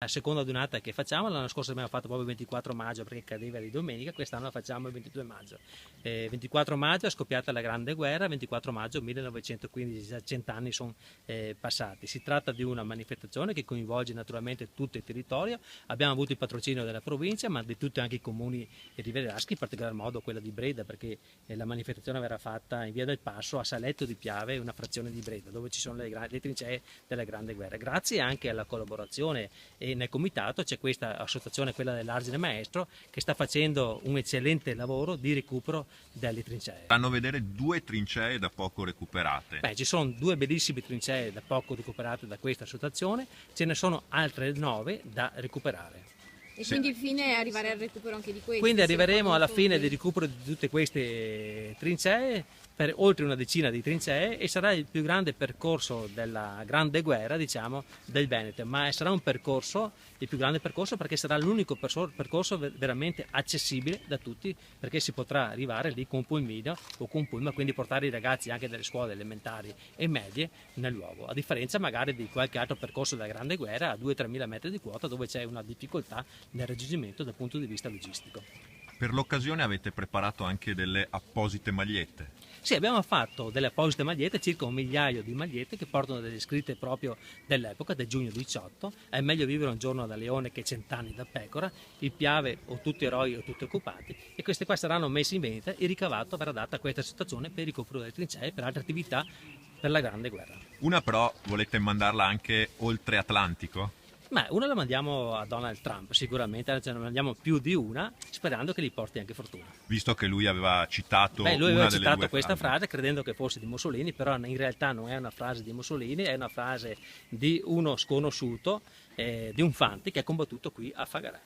La seconda adunata che facciamo, l'anno scorso abbiamo fatto proprio il 24 maggio perché cadeva di domenica, quest'anno la facciamo il 22 maggio. 24 maggio è scoppiata la Grande Guerra, 24 maggio 1915, 100 anni sono passati. Si tratta di una manifestazione che coinvolge naturalmente tutto il territorio, abbiamo avuto il patrocinio della provincia ma di tutti anche i comuni rivieraschi, in particolar modo quella di Breda, perché la manifestazione verrà fatta in via del Passo a Saletto di Piave, una frazione di Breda, dove ci sono le trincee della Grande Guerra. Grazie anche alla collaborazione e nel comitato c'è questa associazione, quella dell'Argine Maestro, che sta facendo un eccellente lavoro di recupero delle trincee. Fanno vedere 2 trincee da poco recuperate. Ci sono 2 bellissime trincee da poco recuperate da questa associazione, ce ne sono altre 9 da recuperare. E quindi il fine è arrivare al recupero anche di queste. Quindi arriveremo alla fine del recupero di tutte queste trincee, per oltre una decina di trincee, e sarà il più grande percorso della Grande Guerra, diciamo, del Veneto, ma sarà un percorso, il più grande percorso, perché sarà l'unico percorso veramente accessibile da tutti, perché si potrà arrivare lì con un pulmino o con un pullman, quindi portare i ragazzi anche delle scuole elementari e medie nel luogo, a differenza magari di qualche altro percorso della Grande Guerra a 2-3 mila metri di quota, dove c'è una difficoltà nel raggiungimento dal punto di vista logistico. Per l'occasione avete preparato anche delle apposite magliette. Sì, abbiamo fatto delle apposite magliette, circa 1 migliaio di magliette che portano delle scritte proprio dell'epoca, del giugno 18. È meglio vivere un giorno da leone che 100 anni da pecora, il Piave o tutti eroi o tutti occupati, e queste qua saranno messe in vendita. Il ricavato verrà dato a questa situazione per il recupero delle trincee e per altre attività per la Grande Guerra. Una però volete mandarla anche oltre Atlantico? Ma una la mandiamo a Donald Trump, sicuramente, ce ne mandiamo più di una, sperando che gli porti anche fortuna. Visto che lui aveva citato Lui una aveva delle citato due questa frasi. frase credendo che fosse di Mussolini, però in realtà non è una frase di Mussolini, è una frase di uno sconosciuto, di un Fanti che ha combattuto qui a Fagarà.